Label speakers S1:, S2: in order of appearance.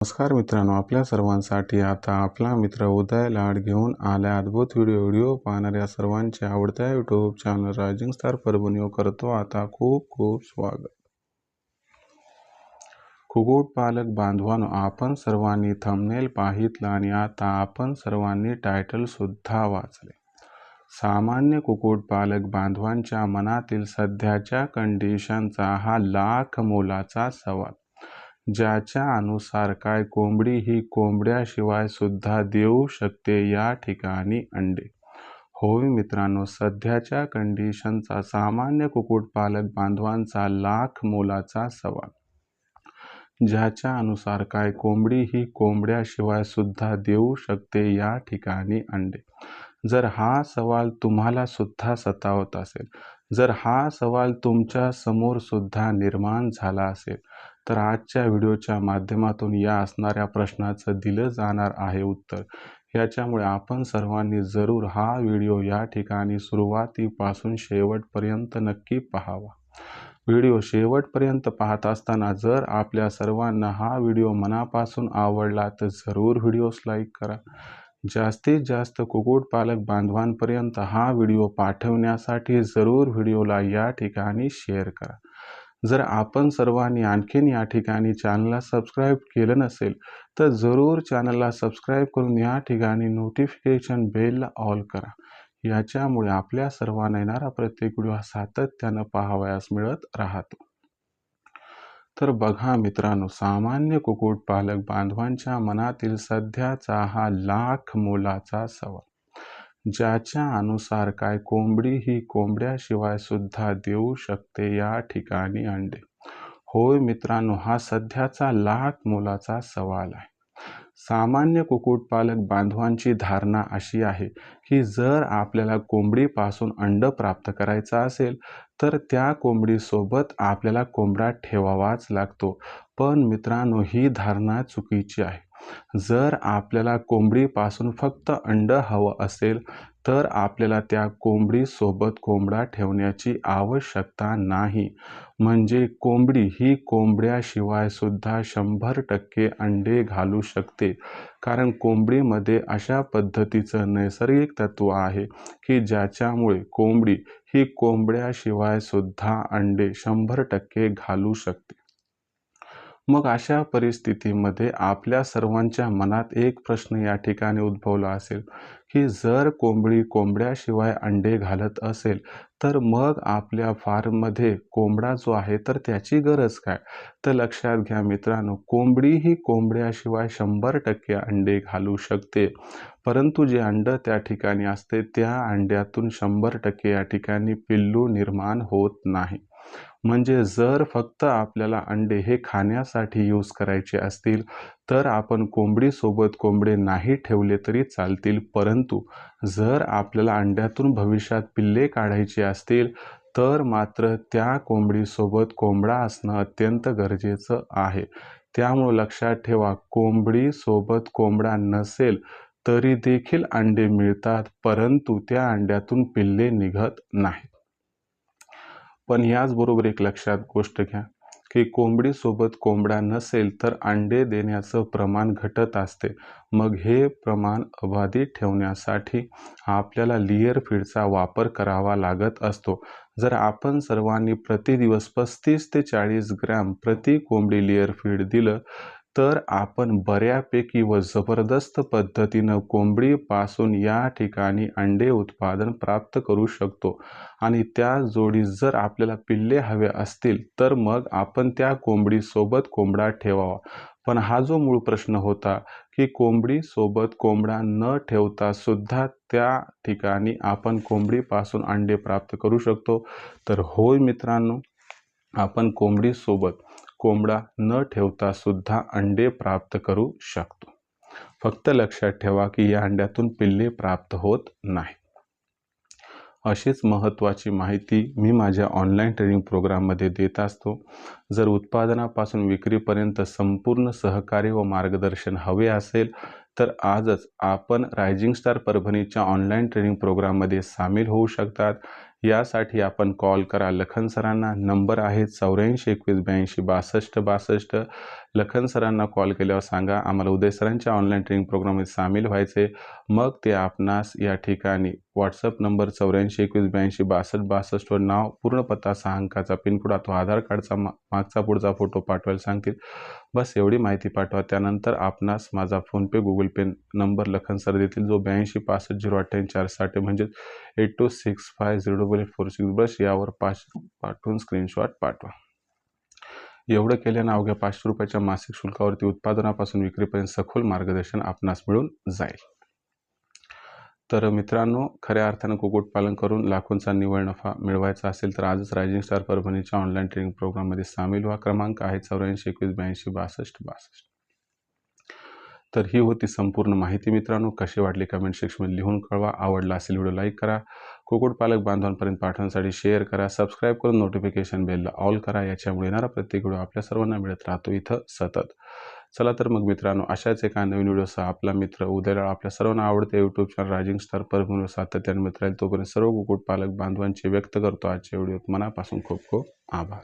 S1: नमस्कार मित्रांनो, आपल्या सर्वांसाठी आता आपला मित्र उदय लाड घेऊन आला अद्भुत व्हिडिओ पाहणाऱ्या सर्वांचे आवडत्या YouTube channel rising star Parbhani करतो आता खूप खूप स्वागत. कुक्कुटपालक बांधवांनो, आपण सर्वांनी थंबनेल पाहितलं आणि आता आपण सर्वांनी टायटल सुद्धा वाचले. सामान्य कुक्कुटपालक बांधवांच्या मनातील सध्याच्या कंडिशनचा हा लाख मोलाचा सवाल, ज्याच्या अनुसार काय कोंबडी ही कोंबड्याशिवाय सुद्धा देऊ शकते या ठिकाणी अंडे. होय मित्रांनो, सध्याच्या कंडिशनचा सामान्य कुक्कुटपालक बांधवांचा लाख मोलाचा सवाल, ज्याच्या अनुसार काय कोंबडी ही कोंबड्याशिवाय सुद्धा देऊ शकते या ठिकाणी अंडे. जर हा सवाल तुम्हाला सुद्धा सतावत असेल, जर हा सवाल तुमच्या समोर सुद्धा निर्माण झाला असेल, तर आजच्या व्हिडिओच्या माध्यमातून या असणाऱ्या प्रश्नाचं दिलं जाणार आहे उत्तर. याच्यामुळे आपण सर्वांनी जरूर हा व्हिडिओ या ठिकाणी सुरुवातीपासून शेवटपर्यंत नक्की पाहावा. व्हिडिओ शेवटपर्यंत पाहत असताना जर आपल्या सर्वांना हा व्हिडिओ मनापासून आवडला तर जरूर व्हिडिओस लाईक करा. जास्तीत जास्त कुक्कुटपालक बांधवांपर्यंत हा व्हिडिओ पाठवण्यासाठी जरूर व्हिडिओला या ठिकाणी शेअर करा. जर आपण सर्वांनी आणखीन या ठिकाणी चॅनलला सबस्क्राईब केलं नसेल तर जरूर चॅनलला सबस्क्राईब करून या ठिकाणी नोटिफिकेशन बेलला ऑल करा. याच्यामुळे आपल्या सर्वांना येणारा प्रत्येक व्हिडिओ सातत्यानं पाहावयास मिळत राहतो. तर बघा मित्रांनो, सामान्य कुक्कुटपालक बांधवांच्या मनातील सध्याचा हा लाख मोलाचा सवाल, ज्याच्या अनुसार काय कोंबडी ही कोंबड्याशिवाय सुद्धा देऊ शकते या ठिकाणी अंडे. होय मित्रांनो, हा सध्याचा लाख मोलाचा सवाल आहे. सामान्य कुक्कुटपालक बांधवांची धारणा अशी आहे की जर आपल्याला कोंबडीपासून अंड प्राप्त करायचं असेल तर त्या कोंबडीसोबत आपल्याला कोंबडा ठेवावाच लागतो. पण मित्रांनो, ही धारणा चुकीची आहे. जर आपल्याला कोंबडीपासून फक्त अंड हवं असेल तर आपल्याला त्या कोंबडीसोबत कोंबडा ठेवण्याची आवश्यकता नाही. म्हणजे कोंबडी ही कोंबड्याशिवाय सुद्धा 100% अंडे घालू शकते. कारण कोंबडीमध्ये अशा पद्धतीचं नैसर्गिक तत्व आहे की ज्याच्यामुळे कोंबडी ही कोंबड्याशिवाय सुद्धा अंडे 100% घालू शकते. मग अशा परिस्थितीमध्ये आपल्या सर्वांच्या मनात एक प्रश्न या ठिकाणी उद्भवला असेल की जर कोंबडी कोंबड्याशिवाय अंडे घालत असेल तर मग आपल्या फार्ममध्ये कोंबडा जो आहे तर त्याची गरज काय? तर लक्षात घ्या मित्रांनो, कोंबडी ही कोंबड्याशिवाय 100% अंडे घालू शकते. परंतु जे अंड त्या ठिकाणी असते त्या अंड्यातून 100% या ठिकाणी पिल्लू निर्माण होत नाही. म्हणजे जर फक्त आपल्याला अंडे हे खाण्यासाठी यूज करायचे असतील तर आपण कोंबडीसोबत कोंबडे नाही ठेवले तरी चालतील. परंतु जर आपल्याला अंड्यातून भविष्यात पिल्ले काढायचे असतील तर मात्र त्या कोंबडीसोबत कोंबडा असणं अत्यंत गरजेचं आहे. त्यामुळे लक्षात ठेवा, कोंबडीसोबत कोंबडा नसेल तरी देखील अंडे मिळतात, परंतु त्या अंड्यातून पिल्ले निघत नाहीत. पण याचबरोबर एक लक्षात गोष्ट घ्या की कोंबडीसोबत कोंबडा नसेल तर अंडे देण्याचं प्रमाण घटत असते. मग हे प्रमाण अबाधित ठेवण्यासाठी आपल्याला लेयर फीडचा वापर करावा लागत असतो. जर आपण सर्वांनी प्रतिदिवस 35 ते 40 ग्रॅम प्रति कोंबडी लेयर फीड दिलं तर आपण बऱ्यापैकी व जबरदस्त पद्धतीनं कोंबडीपासून या ठिकाणी अंडे उत्पादन प्राप्त करू शकतो. आणि त्या जोडी जर आपल्याला पिल्ले हवे असतील तर मग आपण त्या कोंबडीसोबत कोंबडा ठेवावा. पण हा जो मूळ प्रश्न होता की कोंबडीसोबत कोंबडा न ठेवता सुद्धा त्या ठिकाणी आपण कोंबडीपासून अंडे प्राप्त करू शकतो. तर होय मित्रांनो, आपण कोंबडीसोबत कोंबडा न ठेवता सुद्धा अंडे प्राप्त करू शकतो. फक्त लक्षात ठेवा की या अंड्यातून पिल्ले प्राप्त होत नाही. अशीच महत्त्वाची माहिती मी माझ्या ऑनलाईन ट्रेनिंग प्रोग्राममध्ये देत असतो. जर उत्पादनापासून विक्रीपर्यंत संपूर्ण सहकार्य व मार्गदर्शन हवे असेल तर आजच आपण रायझिंग स्टार परभणीच्या ऑनलाईन ट्रेनिंग प्रोग्राममध्ये सामील होऊ शकतात. यासाठी आपण कॉल करा लखन सरांना. नंबर आहे 84 21 82 62 62. लखन सरांना कॉल केल्यावर सांगा आम्हाला उदय सरांच्या ऑनलाईन ट्रेनिंग प्रोग्राममध्ये सामील व्हायचे. मग ते आपणास या ठिकाणी व्हॉट्सअप नंबर 84 21 82 62 62 वर नाव, पूर्ण पत्ता, 6 अंकाचा पिनकोड अथवा आधार कार्डचा मागचा पुढचा फोटो पाठवायला सांगतील. बस एवढी माहिती पाठवा. त्यानंतर आपणास माझा फोनपे गुगल पे नंबर लखन सर देतील, जो 82 65 058 460 म्हणजेच 8265084846. बस यावर पाठवून स्क्रीनशॉट पाठवा. एवढं केल्यानं अवघ्या 500 रुपयाच्या मासिक शुल्कावरती उत्पादनापासून विक्रीपर्यंत सखोल मार्गदर्शन आपणास मिळून जाईल. तर मित्रांनो, खऱ्या अर्थानं कुक्कुटपालन करून लाखोंचा निव्वळ नफा मिळवायचा असेल तर आजच रायझिंग स्टार परभणीच्या ऑनलाईन ट्रेनिंग प्रोग्राममध्ये सामील व्हा. क्रमांक आहे 84 21 82 62 62. तर ही होती संपूर्ण माहिती. मित्रांनो, कशी वाटली कमेंट सेक्शनमध्ये लिहून कळवा. आवडला असेल व्हिडिओ लाईक करा. कुक्कुटपालक बांधवांपर्यंत पाठवण्यासाठी शेअर करा. सबस्क्राईब करून नोटिफिकेशन बेलला ऑल करा. याच्यामुळे येणारा प्रत्येक व्हिडिओ आपल्या सर्वांना मिळत राहतो इथं सतत. चला तर मग मित्रांनो, अशाच एका नवीन व्हिडिओसह आपला मित्र उदयला आपल्या सर्वांना आवडते यूट्यूब चॅनल रायझिंग स्टार परभणीवर सातत्याने मित्र राहील. तोपर्यंत सर्व कुक्कुटपालक बांधवांचे व्यक्त करतो आजच्या व्हिडिओत मनापासून खूप खूप आभार.